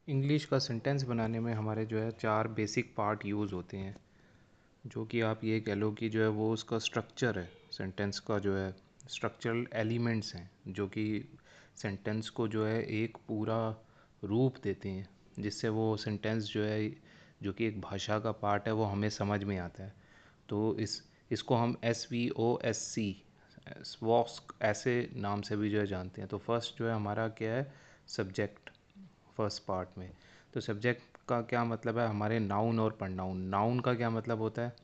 English का sentence बनाने में हमारे जो है 4 बेसिक पार्ट यूज़ होते हैं, जो कि आप ये कह लो कि जो है वो उसका स्ट्रक्चर है। सेंटेंस का जो है स्ट्रक्चरल एलिमेंट्स हैं, जो कि सेंटेंस को जो है एक पूरा रूप देते हैं, जिससे वो सेंटेंस जो है, जो कि एक भाषा का पार्ट है, वो हमें समझ में आता है। तो इसको हम SVOSC, स्वॉस्क ऐसे नाम से भी जो है जानते हैं। तो फर्स्ट जो है हमारा क्या है, सब्जेक्ट, फर्स्ट पार्ट में। तो सब्जेक्ट का क्या मतलब है, हमारे नाउन और प्रोनाउन। नाउन का क्या मतलब होता है,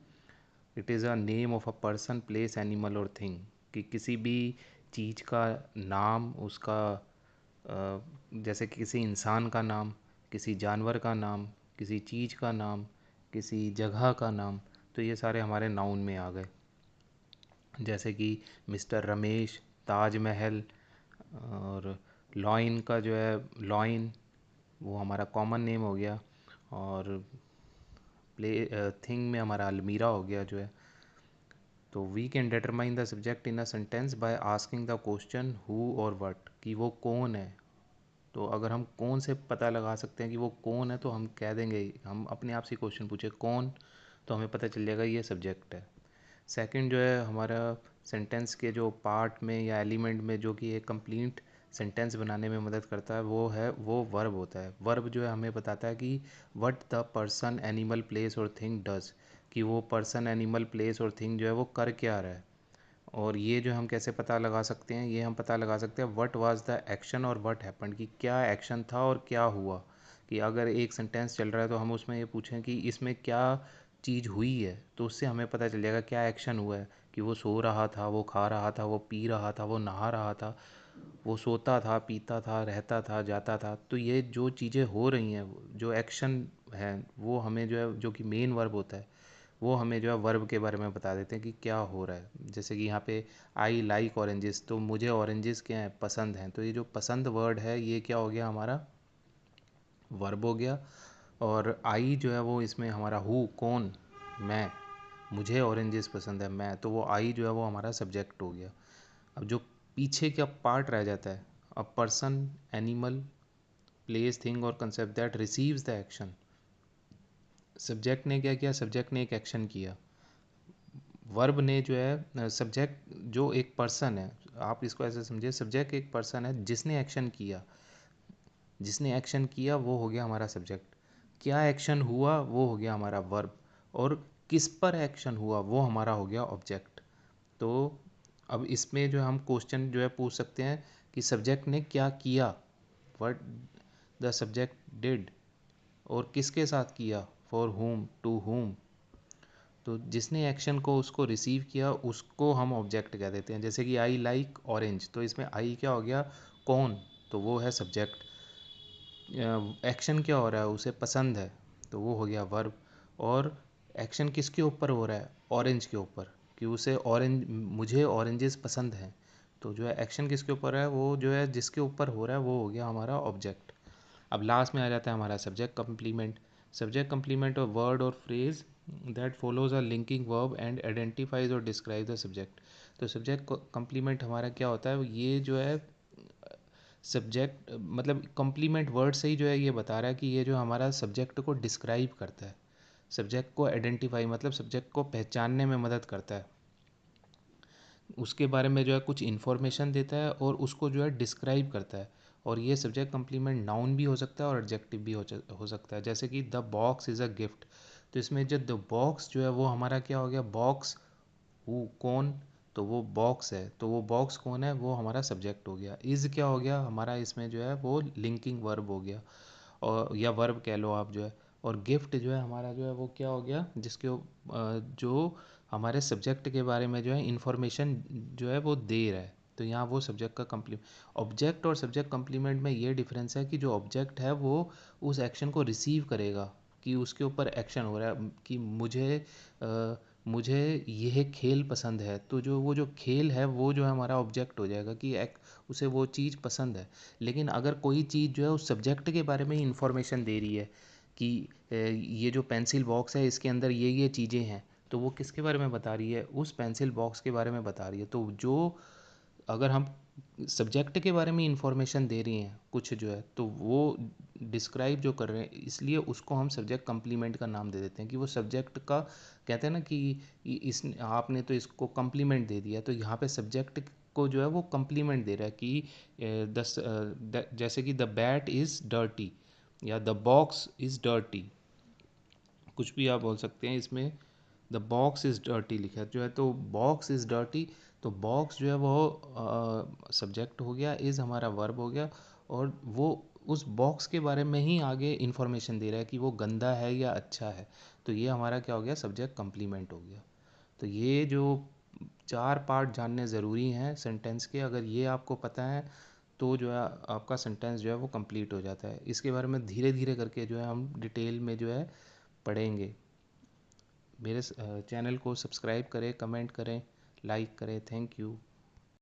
it is a name of a person, place, animal और थिंग। कि किसी भी चीज़ का नाम, उसका जैसे कि किसी इंसान का नाम, किसी जानवर का नाम, किसी चीज़ का नाम, किसी जगह का नाम। तो ये सारे हमारे नाउन में आ गए। जैसे कि मिस्टर रमेश, ताजमहल, और लॉइन का जो है लॉइन, वो हमारा कॉमन नेम हो गया। और थिंग में हमारा अलमीरा हो गया जो है। तो we can determine the subject in a sentence by asking the question who और व्हाट, कि वो कौन है। तो अगर हम कौन से पता लगा सकते हैं कि वो कौन है, तो हम कह देंगे, हम अपने आप से क्वेश्चन पूछे कौन, तो हमें पता चल जाएगा ये सब्जेक्ट है। सेकंड जो है हमारा सेंटेंस के जो पार्ट में या एलिमेंट में, जो कि एक कंप्लीट सेंटेंस बनाने में मदद करता है, वो वर्ब होता है। वर्ब जो है हमें बताता है कि what the person, animal, place और थिंग डज, कि वो पर्सन, एनिमल, प्लेस और थिंग जो है वो कर क्या रहा है। और ये जो हम कैसे पता लगा सकते हैं, ये हम पता लगा सकते हैं व्हाट वाज द एक्शन और व्हाट हैपेंड, कि क्या एक्शन था और क्या हुआ। कि अगर एक सेंटेंस चल रहा है तो हम उसमें ये पूछें कि इसमें क्या चीज़ हुई है, तो उससे हमें पता चल जाएगा क्या एक्शन हुआ है। कि वो सो रहा था, वो खा रहा था, वो पी रहा था, वो नहा रहा था, वो सोता था, पीता था, रहता था, जाता था। तो ये जो चीज़ें हो रही हैं, जो एक्शन है, वो हमें जो है, जो कि मेन वर्ब होता है, वो हमें जो है वर्ब के बारे में बता देते हैं कि क्या हो रहा है। जैसे कि यहाँ पे आई लाइक ऑरेंजेस, तो मुझे ऑरेंजेस क्या हैं, पसंद हैं। तो ये जो पसंद वर्ड है, ये क्या हो गया, हमारा वर्ब हो गया। और आई जो है वो इसमें हमारा हु, कौन, मैं, मुझे ऑरेंजेस पसंद है, मैं, तो वो आई जो है वो हमारा सब्जेक्ट हो गया। अब जो पीछे का पार्ट रह जाता है, a person, animal, place, thing और concept that receives the action. Subject ने क्या किया, सब्जेक्ट ने एक एक्शन किया। वर्ब ने जो है, सब्जेक्ट जो एक पर्सन है, आप इसको ऐसे समझिए, सब्जेक्ट एक पर्सन है जिसने एक्शन किया। जिसने एक्शन किया वो हो गया हमारा सब्जेक्ट। क्या एक्शन हुआ वो हो गया हमारा वर्ब। और किस पर एक्शन हुआ वो हमारा हो गया ऑब्जेक्ट। तो अब इसमें जो हम क्वेश्चन जो है पूछ सकते हैं कि सब्जेक्ट ने क्या किया, व्हाट द सब्जेक्ट डिड, और किसके साथ किया, फॉर whom, टू whom। तो जिसने एक्शन को उसको रिसीव किया, उसको हम ऑब्जेक्ट कह देते हैं। जैसे कि आई लाइक ऑरेंज, तो इसमें आई क्या हो गया, कौन, तो वो है सब्जेक्ट। एक्शन क्या हो रहा है, उसे पसंद है, तो वो हो गया वर्ब। और एक्शन किसके ऊपर हो रहा है, ऑरेंज के ऊपर, कि उसे ऑरेंज, मुझे ऑरेंजेस पसंद हैं। तो जो है एक्शन किसके ऊपर है, वो जो है जिसके ऊपर हो रहा है वो हो गया हमारा ऑब्जेक्ट। अब लास्ट में आ जाता है हमारा सब्जेक्ट कंप्लीमेंट। सब्जेक्ट कंप्लीमेंट और वर्ड और phrase that follows a linking verb and identifies और डिस्क्राइब द सब्जेक्ट। तो सब्जेक्ट कंप्लीमेंट हमारा क्या होता है, ये जो है सब्जेक्ट, मतलब कंप्लीमेंट वर्ड से ही जो है ये बता रहा है कि ये जो हमारा सब्जेक्ट को डिस्क्राइब करता है, सब्जेक्ट को आइडेंटिफाई, मतलब सब्जेक्ट को पहचानने में मदद करता है, उसके बारे में जो है कुछ इन्फॉर्मेशन देता है और उसको जो है डिस्क्राइब करता है। और ये सब्जेक्ट कंप्लीमेंट नाउन भी हो सकता है और एडजेक्टिव भी हो सकता है। जैसे कि the box is a gift, तो इसमें जो द बॉक्स जो है वो हमारा क्या हो गया, बॉक्स, हु, कौन, तो वो बॉक्स है, तो वो बॉक्स कौन है, वो हमारा सब्जेक्ट हो गया। इज़ क्या हो गया हमारा, इसमें जो है वो लिंकिंग वर्ब हो गया, और या वर्ब कह लो आप जो है। और गिफ्ट जो है हमारा जो है वो क्या हो गया, जो हमारे सब्जेक्ट के बारे में जो है इंफॉर्मेशन जो है वो दे रहा है। तो यहाँ वो सब्जेक्ट का कंप्लीमेंट। ऑब्जेक्ट और सब्जेक्ट कंप्लीमेंट में ये डिफरेंस है कि जो ऑब्जेक्ट है वो उस एक्शन को रिसीव करेगा, कि उसके ऊपर एक्शन हो रहा है, कि मुझे यह खेल पसंद है, तो जो खेल है वो जो है हमारा ऑब्जेक्ट हो जाएगा, कि उसे वो चीज़ पसंद है। लेकिन अगर कोई चीज़ जो है उस सब्जेक्ट के बारे में इंफॉर्मेशन दे रही है, कि ये जो पेंसिल बॉक्स है इसके अंदर ये चीज़ें हैं, तो वो किसके बारे में बता रही है, उस पेंसिल बॉक्स के बारे में बता रही है। तो जो, अगर हम सब्जेक्ट के बारे में इंफॉर्मेशन दे रही हैं कुछ जो है, तो वो डिस्क्राइब जो कर रहे हैं, इसलिए उसको हम सब्जेक्ट कम्प्लीमेंट का नाम दे देते हैं कि वो सब्जेक्ट का, कहते हैं ना कि इस आपने तो इसको कम्प्लीमेंट दे दिया, तो यहाँ पे सब्जेक्ट को जो है वो कम्प्लीमेंट दे रहा है कि जैसे कि द बैट इज़ डर्टी या द बॉक्स इज़ डर्टी, कुछ भी आप बोल सकते हैं इसमें। द बॉक्स इज़ डर्टी लिखा है जो है, तो बॉक्स इज़ डर्टी, तो बॉक्स जो है वो सब्जेक्ट हो गया, इज़ हमारा वर्ब हो गया, और वो उस बॉक्स के बारे में ही आगे इन्फॉर्मेशन दे रहा है कि वो गंदा है या अच्छा है, तो ये हमारा क्या हो गया, सब्जेक्ट कम्प्लीमेंट हो गया। तो ये जो 4 पार्ट जानने ज़रूरी हैं सेंटेंस के, अगर ये आपको पता है तो जो है आपका सेंटेंस जो है वो कंप्लीट हो जाता है। इसके बारे में धीरे धीरे करके जो है हम डिटेल में जो है पढ़ेंगे। मेरे चैनल को सब्सक्राइब करें, कमेंट करें, लाइक करें। Thank you.